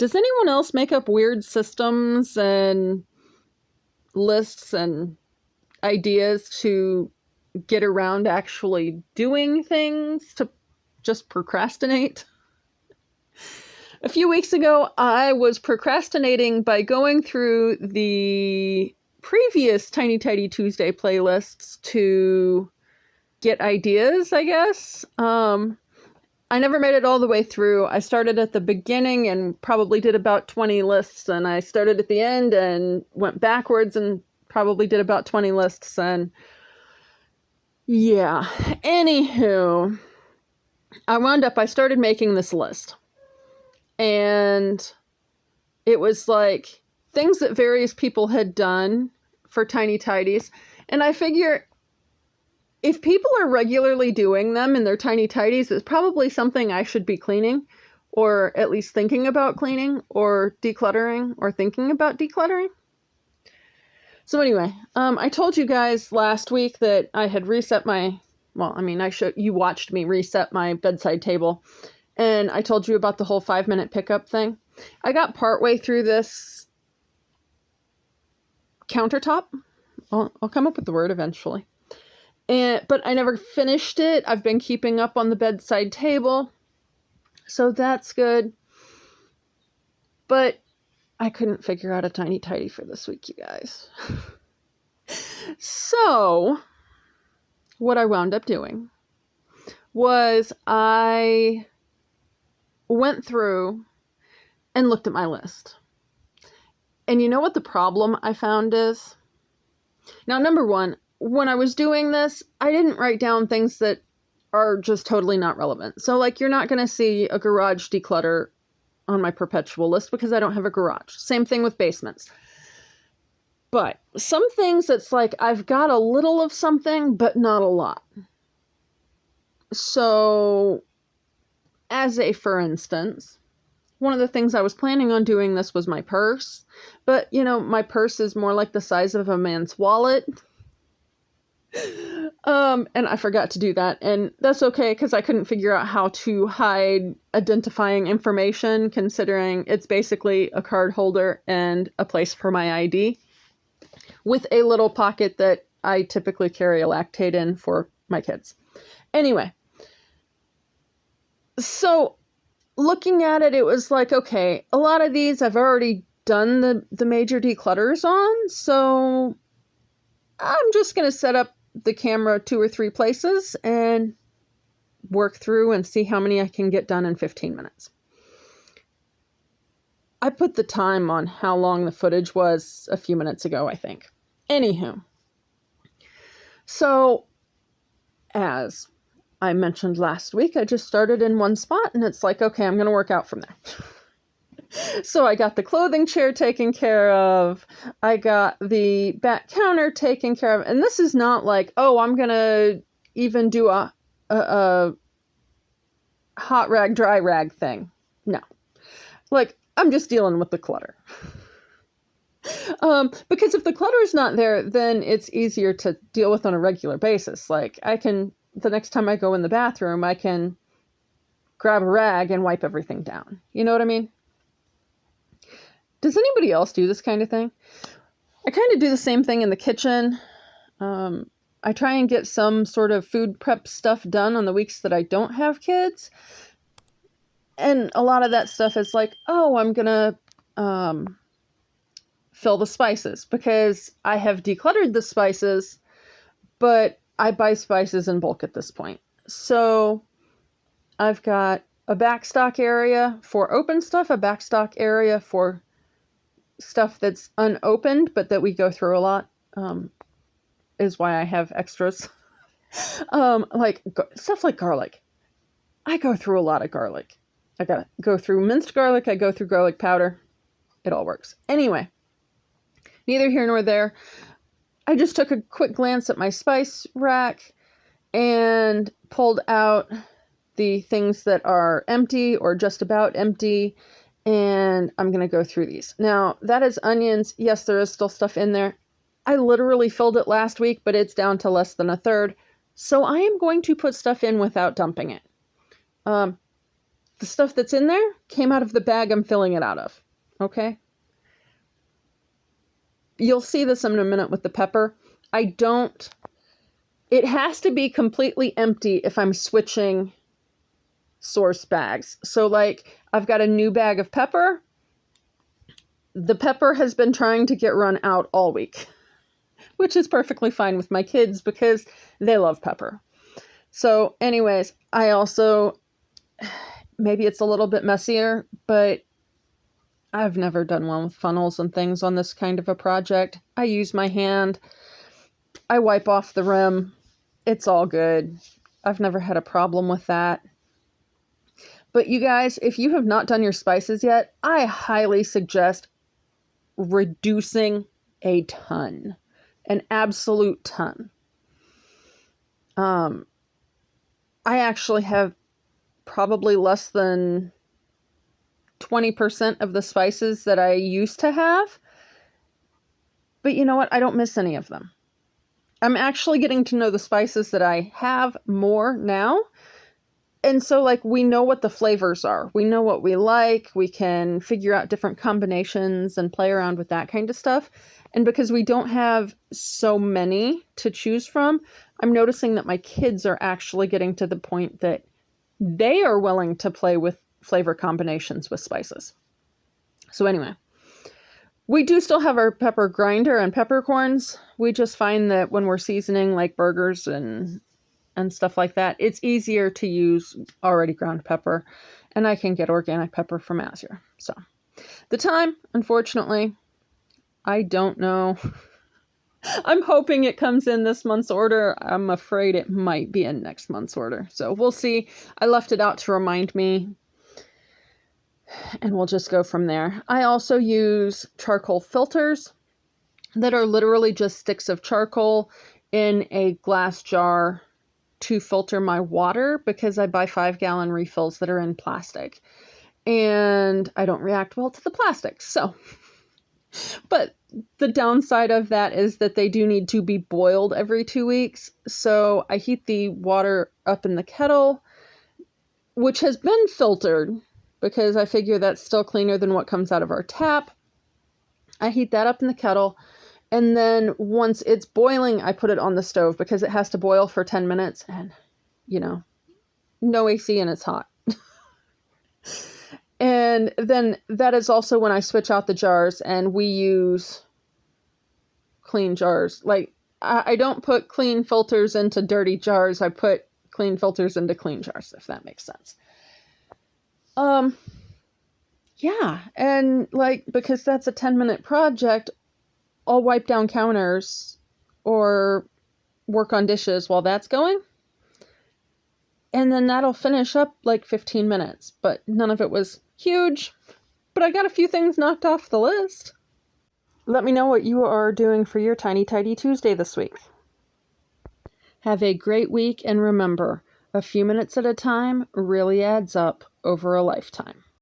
Does anyone else make up weird systems and lists and ideas to get around actually doing things, to just procrastinate? A few weeks ago, I was procrastinating by going through the previous Tiny Tidy Tuesday playlists to get ideas, I guess. I never made it all the way through. I started at the beginning and probably did about 20 lists, and I started at the end and went backwards and probably did about 20 lists, and yeah. Anywho, I started making this list, and it was like things that various people had done for Tiny Tidies, and I figure if people are regularly doing them in their Tiny Tidies, it's probably something I should be cleaning, or at least thinking about cleaning, or decluttering, or thinking about decluttering. So anyway, I told you guys last week that I had reset you watched me reset my bedside table, and I told you about the whole 5-minute pickup thing. I got partway through this countertop. I'll come up with the word eventually. But I never finished it. I've been keeping up on the bedside table, so that's good. But I couldn't figure out a Tiny Tidy for this week, you guys. So what I wound up doing was I went through and looked at my list. And you know what the problem I found is? Now, number one, when I was doing this, I didn't write down things that are just totally not relevant. So, like, you're not going to see a garage declutter on my perpetual list because I don't have a garage. Same thing with basements. But some things it's like I've got a little of something, but not a lot. So, for instance, one of the things I was planning on doing this was my purse. But, my purse is more like the size of a man's wallet. And I forgot to do that, and that's okay because I couldn't figure out how to hide identifying information, considering it's basically a card holder and a place for my ID with a little pocket that I typically carry a lactate in for my kids. Anyway, so looking at it, it was like, okay, a lot of these I've already done the major declutters on, so I'm just going to set up the camera 2 or 3 places and work through and see how many I can get done in 15 minutes. I put the time on how long the footage was a few minutes ago, I think. Anywho, so as I mentioned last week, I just started in one spot, and it's like, okay, I'm going to work out from there. So I got the clothing chair taken care of. I got the back counter taken care of. And this is not like, oh, I'm going to even do a hot rag, dry rag thing. No. Like, I'm just dealing with the clutter. Because if the clutter is not there, then it's easier to deal with on a regular basis. Like, the next time I go in the bathroom, I can grab a rag and wipe everything down. You know what I mean? Does anybody else do this kind of thing? I kind of do the same thing in the kitchen. I try and get some sort of food prep stuff done on the weeks that I don't have kids. And a lot of that stuff is like, oh, I'm going to fill the spices because I have decluttered the spices, but I buy spices in bulk at this point. So I've got a backstock area for open stuff, a backstock area for stuff that's unopened, but that we go through a lot, is why I have extras. Like stuff like garlic. I go through a lot of garlic. I gotta go through minced garlic. I go through garlic powder. It all works. Anyway, neither here nor there. I just took a quick glance at my spice rack and pulled out the things that are empty or just about empty. And I'm going to go through these. Now, that is onions. Yes, there is still stuff in there. I literally filled it last week, but it's down to less than a third. So I am going to put stuff in without dumping it. the stuff that's in there came out of the bag I'm filling it out of. Okay? You'll see this in a minute with the pepper. It has to be completely empty if I'm switching source bags. So like I've got a new bag of pepper. The pepper has been trying to get run out all week, which is perfectly fine with my kids because they love pepper. So anyways, I also, maybe it's a little bit messier, but I've never done one with funnels and things on this kind of a project. I use my hand. I wipe off the rim. It's all good. I've never had a problem with that. But you guys, if you have not done your spices yet, I highly suggest reducing a ton, an absolute ton. I actually have probably less than 20% of the spices that I used to have. But you know what? I don't miss any of them. I'm actually getting to know the spices that I have more now. And so like we know what the flavors are. We know what we like. We can figure out different combinations and play around with that kind of stuff. And because we don't have so many to choose from, I'm noticing that my kids are actually getting to the point that they are willing to play with flavor combinations with spices. So anyway, we do still have our pepper grinder and peppercorns. We just find that when we're seasoning like burgers and stuff like that, it's easier to use already ground pepper, and I can get organic pepper from Azure. So the time, unfortunately, I don't know. I'm hoping it comes in this month's order. I'm afraid it might be in next month's order. So we'll see. I left it out to remind me, and we'll just go from there. I also use charcoal filters that are literally just sticks of charcoal in a glass jar to filter my water because I buy 5-gallon refills that are in plastic and I don't react well to the plastic. So, but the downside of that is that they do need to be boiled every 2 weeks. So I heat the water up in the kettle, which has been filtered because I figure that's still cleaner than what comes out of our tap. I heat that up in the kettle. And then once it's boiling, I put it on the stove because it has to boil for 10 minutes and, you know, no AC and it's hot. And then that is also when I switch out the jars and we use clean jars. Like I don't put clean filters into dirty jars. I put clean filters into clean jars, if that makes sense. Yeah. And like, because that's a 10-minute project, I'll wipe down counters or work on dishes while that's going. And then that'll finish up like 15 minutes, but none of it was huge, but I got a few things knocked off the list. Let me know what you are doing for your Tiny Tidy Tuesday this week. Have a great week, and remember, a few minutes at a time really adds up over a lifetime.